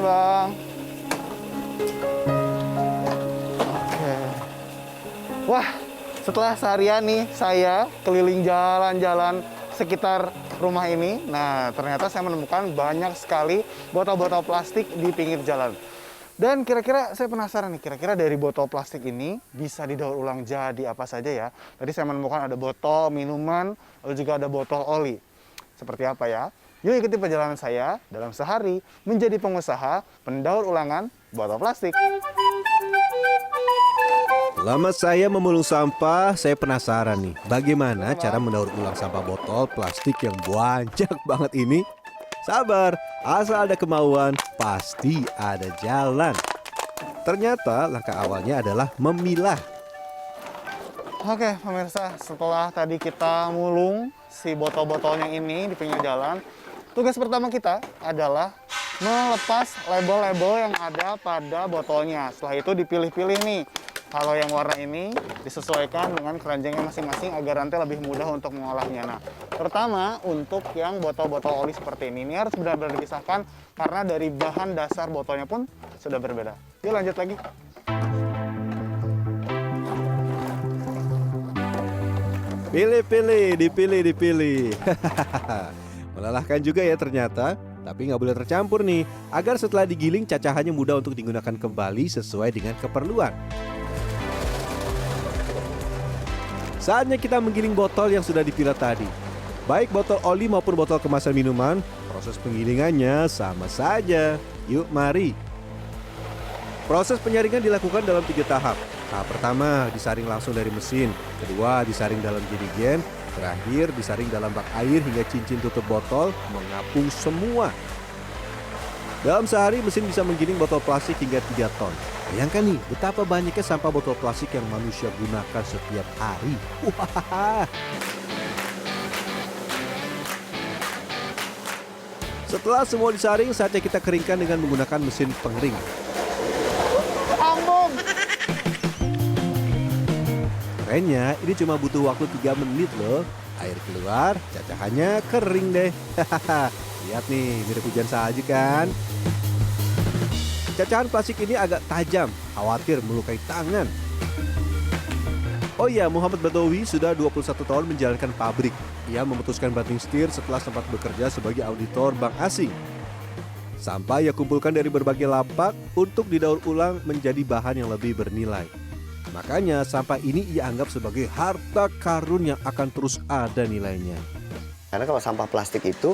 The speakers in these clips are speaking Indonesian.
Bang. Oke. Wah, setelah seharian nih saya keliling jalan-jalan sekitar rumah ini. Nah, ternyata saya menemukan banyak sekali botol-botol plastik di pinggir jalan. Dan kira-kira saya penasaran nih, kira-kira dari botol plastik ini bisa didaur ulang jadi apa saja ya? Tadi saya menemukan ada botol minuman, lalu juga ada botol oli. Seperti apa ya? Yuk ikuti perjalanan saya dalam sehari menjadi pengusaha pendaur ulangan botol plastik. Selama saya memulung sampah, saya penasaran nih, bagaimana cara mendaur ulang sampah botol plastik yang banyak banget ini? Sabar, asal ada kemauan, pasti ada jalan. Ternyata langkah awalnya adalah memilah. Oke, pemirsa, setelah tadi kita mulung si botol-botolnya ini di pinggir jalan, tugas pertama kita adalah melepas label-label yang ada pada botolnya. Setelah itu dipilih-pilih nih. Kalau yang warna ini disesuaikan dengan keranjangnya masing-masing agar nanti lebih mudah untuk mengolahnya. Nah, terutama untuk yang botol-botol oli seperti ini harus benar-benar dipisahkan karena dari bahan dasar botolnya pun sudah berbeda. Yuk lanjut lagi. Pilih-pilih, dipilih. Melelahkan juga ya ternyata. Tapi nggak boleh tercampur nih, agar setelah digiling cacahannya mudah untuk digunakan kembali sesuai dengan keperluan. Saatnya kita menggiling botol yang sudah dipilah tadi. Baik botol oli maupun botol kemasan minuman, proses penggilingannya sama saja. Yuk mari. Proses penyaringan dilakukan dalam 3 tahap. Tahap pertama disaring langsung dari mesin, kedua disaring dalam jerigen, terakhir disaring dalam bak air hingga cincin tutup botol mengapung semua. Dalam sehari mesin bisa menggiling botol plastik hingga 3 ton. Bayangkan nih betapa banyaknya sampah botol plastik yang manusia gunakan setiap hari. Wah. Setelah semua disaring, saatnya kita keringkan dengan menggunakan mesin pengering. Kerennya, ini cuma butuh waktu 3 menit loh. Air keluar, cacahannya kering deh. Lihat nih, mirip hujan salju kan? Cacahan plastik ini agak tajam, khawatir melukai tangan. Oh iya, Muhammad Badawi sudah 21 tahun menjalankan pabrik. Ia memutuskan banting setir setelah sempat bekerja sebagai auditor bank asing. Sampah ia kumpulkan dari berbagai lapak untuk didaur ulang menjadi bahan yang lebih bernilai. Makanya sampah ini ia anggap sebagai harta karun yang akan terus ada nilainya. Karena kalau sampah plastik itu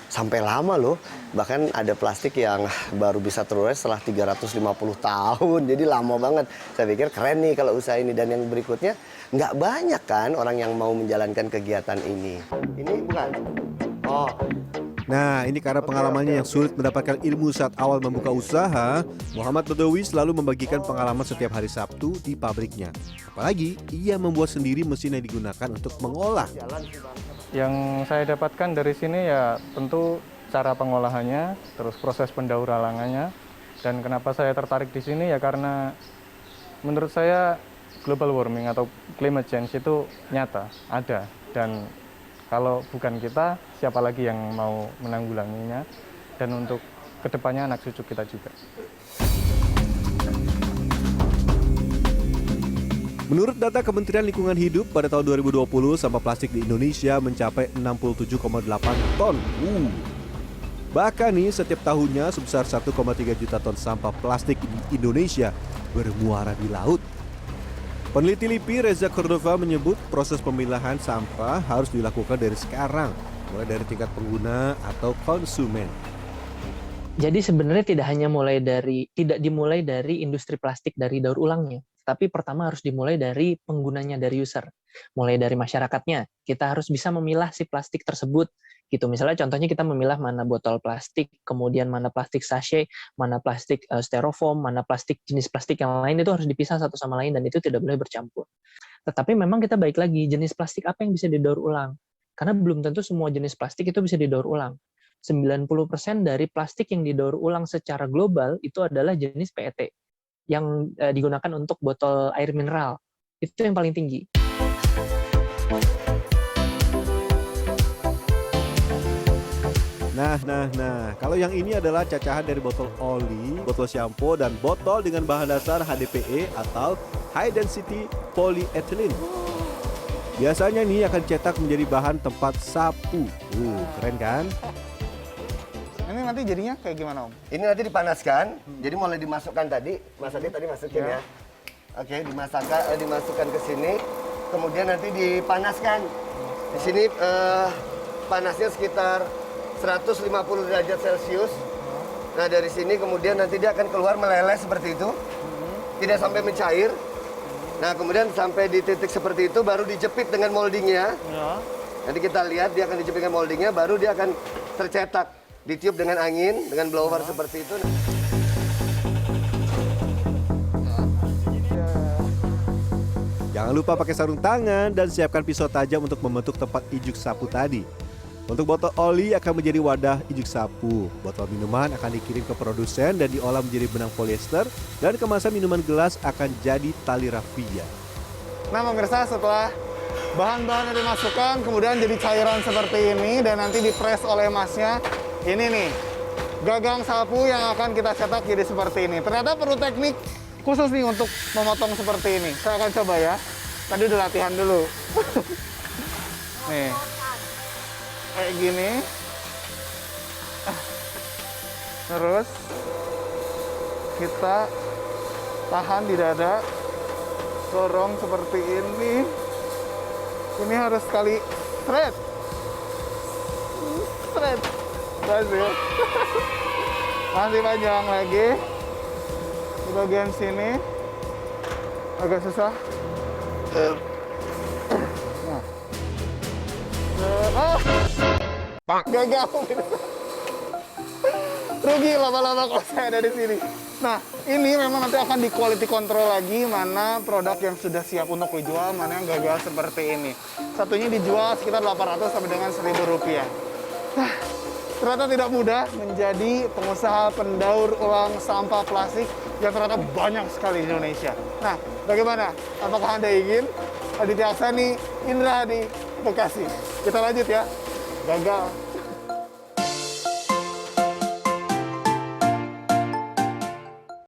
sampai lama loh, bahkan ada plastik yang baru bisa terurai setelah 350 tahun, jadi lama banget. Saya pikir keren nih kalau usaha ini, dan yang berikutnya nggak banyak kan orang yang mau menjalankan kegiatan ini. Ini bukan? Oh. Nah, ini karena pengalamannya yang sulit mendapatkan ilmu saat awal membuka usaha, Muhammad Badawi selalu membagikan pengalaman setiap hari Sabtu di pabriknya. Apalagi, ia membuat sendiri mesin yang digunakan untuk mengolah. Yang saya dapatkan dari sini ya tentu cara pengolahannya, terus proses pendaur ulangannya, dan kenapa saya tertarik di sini ya karena menurut saya global warming atau climate change itu nyata, ada, dan kalau bukan kita, siapa lagi yang mau menanggulanginya, dan untuk kedepannya anak cucu kita juga. Menurut data Kementerian Lingkungan Hidup pada tahun 2020, sampah plastik di Indonesia mencapai 67,8 ton. Bahkan nih, setiap tahunnya sebesar 1,3 juta ton sampah plastik di Indonesia bermuara di laut. Peneliti LIPI Reza Cordova menyebut proses pemilahan sampah harus dilakukan dari sekarang, mulai dari tingkat pengguna atau konsumen. Jadi sebenarnya tidak dimulai dari industri plastik dari daur ulangnya, tapi pertama harus dimulai dari penggunanya, dari user, mulai dari masyarakatnya. Kita harus bisa memilah si plastik tersebut, gitu. Misalnya contohnya kita memilah mana botol plastik, kemudian mana plastik sachet, mana plastik styrofoam, mana plastik jenis plastik yang lain, itu harus dipisah satu sama lain dan itu tidak boleh bercampur. Tetapi memang kita balik lagi, jenis plastik apa yang bisa didaur ulang? Karena belum tentu semua jenis plastik itu bisa didaur ulang. 90% dari plastik yang didaur ulang secara global itu adalah jenis PET yang digunakan untuk botol air mineral. Itu yang paling tinggi. Nah, kalau yang ini adalah cacahan dari botol oli, botol shampoo, dan botol dengan bahan dasar HDPE atau High Density Polyethylene. Biasanya ini akan cetak menjadi bahan tempat sapu. Keren kan? Ini nanti jadinya kayak gimana, Om? Ini nanti dipanaskan, jadi mulai dimasukkan tadi, Mas Adi tadi masukin ya. Oke, dimasukkan ke sini, kemudian nanti dipanaskan. Di sini panasnya sekitar 150 derajat Celcius. Nah, dari sini kemudian nanti dia akan keluar meleleh seperti itu. Tidak sampai mencair. Nah, kemudian sampai di titik seperti itu baru dijepit dengan moldingnya. Ya. Nanti kita lihat dia akan dijepit dengan moldingnya, baru dia akan tercetak. Ditiup dengan angin, dengan blower seperti itu. Jangan lupa pakai sarung tangan dan siapkan pisau tajam untuk membentuk tempat ijuk sapu tadi. Untuk botol oli akan menjadi wadah ijuk sapu. Botol minuman akan dikirim ke produsen dan diolah menjadi benang polyester. Dan kemasan minuman gelas akan jadi tali rafia. Nah, pemirsa, setelah bahan-bahan yang dimasukkan, kemudian jadi cairan seperti ini, dan nanti dipres oleh masnya. Ini nih, gagang sapu yang akan kita cetak jadi seperti ini. Ternyata perlu teknik khusus nih untuk memotong seperti ini. Saya akan coba ya. Tadi udah latihan dulu. Nih. Kayak gini. Terus kita tahan di dada. Dorong seperti ini. Ini harus sekali straight. Straight. Masih. Masih panjang lagi. Di bagian sini agak susah. Nah. Gagal. Rugi lama-lama kalau saya ada di sini. Nah, ini memang nanti akan di quality control lagi mana produk yang sudah siap untuk dijual, mana yang gagal seperti ini. Satunya dijual sekitar 800 sampai dengan 1.000 rupiah. Nah, ternyata tidak mudah menjadi pengusaha pendaur ulang sampah plastik yang ternyata banyak sekali di Indonesia. Nah, bagaimana? Apakah Anda ingin? Aditya Aksani, Indra Hadi, Bekasi. Kita lanjut ya. Gagal.